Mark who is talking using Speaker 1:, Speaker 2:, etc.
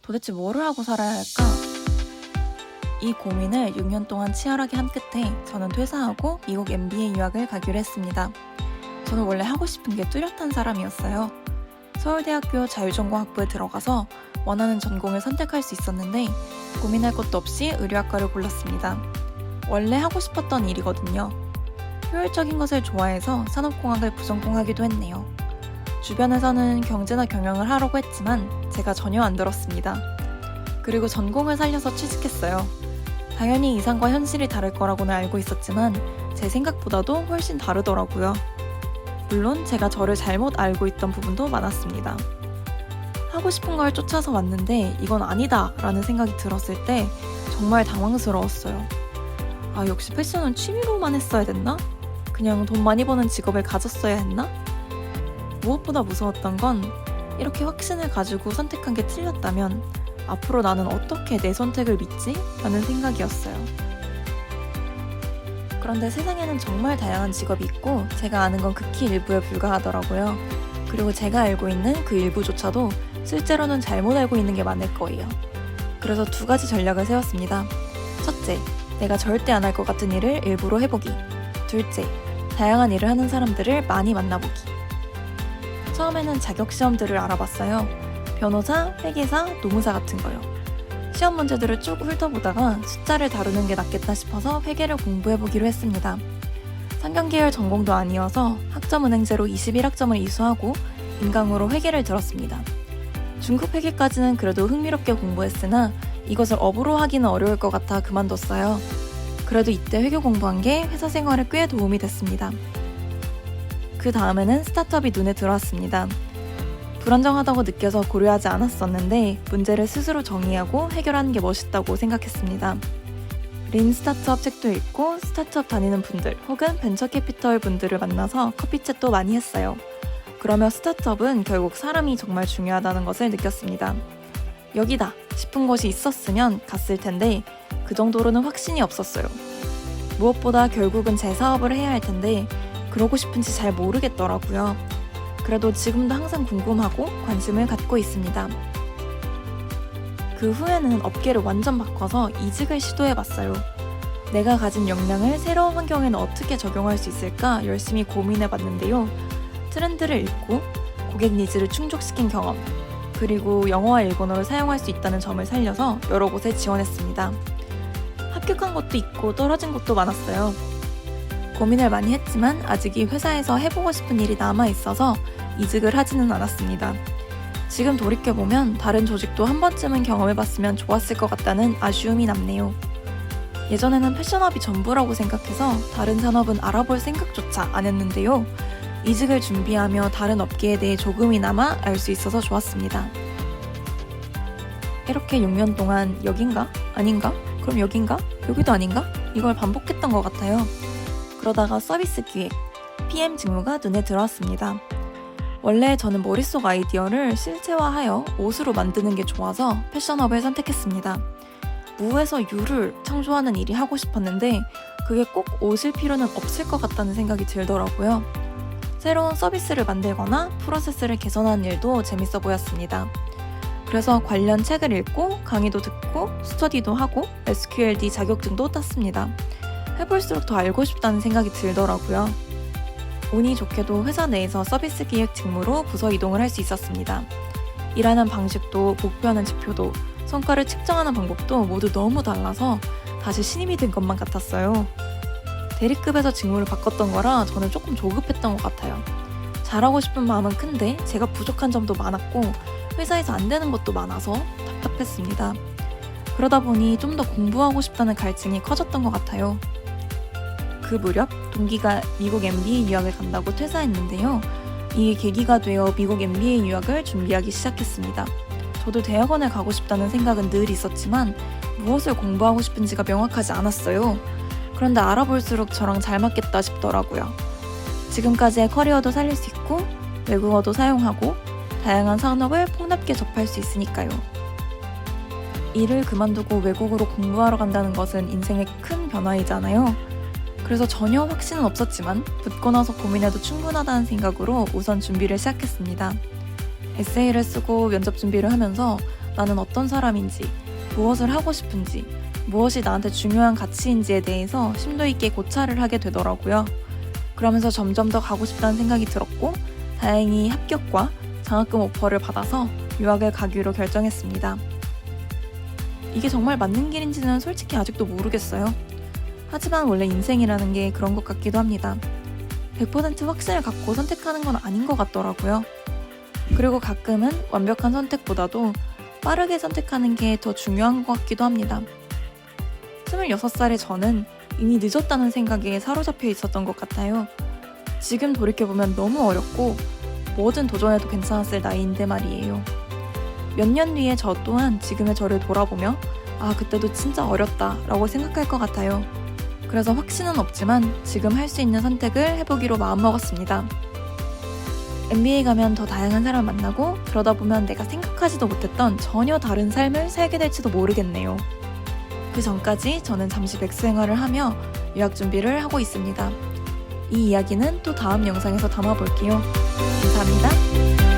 Speaker 1: 도대체 뭐를 하고 살아야 할까? 이 고민을 6년 동안 치열하게 한 끝에 저는 퇴사하고 미국 MBA 유학을 가기로 했습니다. 저는 원래 하고 싶은 게 뚜렷한 사람이었어요. 서울대학교 자율전공학부에 들어가서 원하는 전공을 선택할 수 있었는데 고민할 것도 없이 의료학과를 골랐습니다. 원래 하고 싶었던 일이거든요. 효율적인 것을 좋아해서 산업공학을 부전공하기도 했네요. 주변에서는 경제나 경영을 하라고 했지만 제가 전혀 안 들었습니다. 그리고 전공을 살려서 취직했어요. 당연히 이상과 현실이 다를 거라고는 알고 있었지만 제 생각보다도 훨씬 다르더라고요. 물론 제가 저를 잘못 알고 있던 부분도 많았습니다. 하고 싶은 걸 쫓아서 왔는데 이건 아니다 라는 생각이 들었을 때 정말 당황스러웠어요. 아, 역시 패션은 취미로만 했어야 됐나? 그냥 돈 많이 버는 직업을 가졌어야 했나? 무엇보다 무서웠던 건 이렇게 확신을 가지고 선택한 게 틀렸다면 앞으로 나는 어떻게 내 선택을 믿지? 라는 생각이었어요. 그런데 세상에는 정말 다양한 직업이 있고 제가 아는 건 극히 일부에 불과하더라고요. 그리고 제가 알고 있는 그 일부조차도 실제로는 잘못 알고 있는 게 많을 거예요. 그래서 두 가지 전략을 세웠습니다. 첫째, 내가 절대 안 할 것 같은 일을 일부러 해보기. 둘째, 다양한 일을 하는 사람들을 많이 만나보기. 처음에는 자격시험들을 알아봤어요. 변호사, 회계사, 노무사 같은 거요. 시험 문제들을 쭉 훑어보다가 숫자를 다루는 게 낫겠다 싶어서 회계를 공부해보기로 했습니다. 상경계열 전공도 아니어서 학점은행제로 21학점을 이수하고 인강으로 회계를 들었습니다. 중급 회계까지는 그래도 흥미롭게 공부했으나 이것을 업으로 하기는 어려울 것 같아 그만뒀어요. 그래도 이때 회계 공부한 게 회사 생활에 꽤 도움이 됐습니다. 그 다음에는 스타트업이 눈에 들어왔습니다. 불안정하다고 느껴서 고려하지 않았었는데 문제를 스스로 정의하고 해결하는 게 멋있다고 생각했습니다. 린 스타트업 책도 읽고 스타트업 다니는 분들 혹은 벤처캐피털 분들을 만나서 커피챗도 많이 했어요. 그러며 스타트업은 결국 사람이 정말 중요하다는 것을 느꼈습니다. 여기다 싶은 곳이 있었으면 갔을 텐데 그 정도로는 확신이 없었어요. 무엇보다 결국은 제 사업을 해야 할 텐데 그러고 싶은지 잘 모르겠더라고요. 그래도 지금도 항상 궁금하고 관심을 갖고 있습니다. 그 후에는 업계를 완전 바꿔서 이직을 시도해봤어요. 내가 가진 역량을 새로운 환경에는 어떻게 적용할 수 있을까 열심히 고민해봤는데요. 트렌드를 읽고 고객 니즈를 충족시킨 경험, 그리고 영어와 일본어를 사용할 수 있다는 점을 살려서 여러 곳에 지원했습니다. 합격한 것도 있고 떨어진 것도 많았어요. 고민을 많이 했지만 아직 이 회사에서 해보고 싶은 일이 남아있어서 이직을 하지는 않았습니다. 지금 돌이켜보면 다른 조직도 한 번쯤은 경험해봤으면 좋았을 것 같다는 아쉬움이 남네요. 예전에는 패션업이 전부라고 생각해서 다른 산업은 알아볼 생각조차 안 했는데요. 이직을 준비하며 다른 업계에 대해 조금이나마 알 수 있어서 좋았습니다. 이렇게 6년 동안 여긴가? 아닌가? 그럼 여긴가? 여기도 아닌가? 이걸 반복했던 것 같아요. 그러다가 서비스 기획, PM 직무가 눈에 들어왔습니다. 원래 저는 머릿속 아이디어를 실체화하여 옷으로 만드는 게 좋아서 패션업을 선택했습니다. 무에서 유를 창조하는 일이 하고 싶었는데 그게 꼭 옷일 필요는 없을 것 같다는 생각이 들더라고요. 새로운 서비스를 만들거나 프로세스를 개선하는 일도 재밌어 보였습니다. 그래서 관련 책을 읽고 강의도 듣고 스터디도 하고 SQLD 자격증도 땄습니다. 해볼수록 더 알고 싶다는 생각이 들더라고요. 운이 좋게도 회사 내에서 서비스 기획 직무로 부서 이동을 할 수 있었습니다. 일하는 방식도 목표하는 지표도 성과를 측정하는 방법도 모두 너무 달라서 다시 신임이 든 것만 같았어요. 대리급에서 직무를 바꿨던 거라 저는 조금 조급했던 것 같아요. 잘하고 싶은 마음은 큰데 제가 부족한 점도 많았고 회사에서 안 되는 것도 많아서 답답했습니다. 그러다 보니 좀 더 공부하고 싶다는 갈증이 커졌던 것 같아요. 그 무렵 동기가 미국 MBA 유학을 간다고 퇴사했는데요. 이게 계기가 되어 미국 MBA 유학을 준비하기 시작했습니다. 저도 대학원을 가고 싶다는 생각은 늘 있었지만 무엇을 공부하고 싶은지가 명확하지 않았어요. 그런데 알아볼수록 저랑 잘 맞겠다 싶더라고요. 지금까지의 커리어도 살릴 수 있고 외국어도 사용하고 다양한 산업을 폭넓게 접할 수 있으니까요. 일을 그만두고 외국으로 공부하러 간다는 것은 인생의 큰 변화이잖아요. 그래서 전혀 확신은 없었지만 붙고 나서 고민해도 충분하다는 생각으로 우선 준비를 시작했습니다. 에세이를 쓰고 면접 준비를 하면서 나는 어떤 사람인지, 무엇을 하고 싶은지, 무엇이 나한테 중요한 가치인지에 대해서 심도 있게 고찰을 하게 되더라고요. 그러면서 점점 더 가고 싶다는 생각이 들었고, 다행히 합격과 장학금 오퍼를 받아서 유학을 가기로 결정했습니다. 이게 정말 맞는 길인지는 솔직히 아직도 모르겠어요. 하지만 원래 인생이라는 게 그런 것 같기도 합니다. 100% 확신을 갖고 선택하는 건 아닌 것 같더라고요. 그리고 가끔은 완벽한 선택보다도 빠르게 선택하는 게 더 중요한 것 같기도 합니다. 26살의 저는 이미 늦었다는 생각에 사로잡혀 있었던 것 같아요. 지금 돌이켜보면 너무 어렸고 뭐든 도전해도 괜찮았을 나이인데 말이에요. 몇 년 뒤에 저 또한 지금의 저를 돌아보며 아, 그때도 진짜 어렸다 라고 생각할 것 같아요. 그래서 확신은 없지만 지금 할 수 있는 선택을 해보기로 마음먹었습니다. MBA 가면 더 다양한 사람 만나고 그러다 보면 내가 생각하지도 못했던 전혀 다른 삶을 살게 될지도 모르겠네요. 그 전까지 저는 잠시 백수 생활을 하며 유학 준비를 하고 있습니다. 이 이야기는 또 다음 영상에서 담아볼게요. 감사합니다.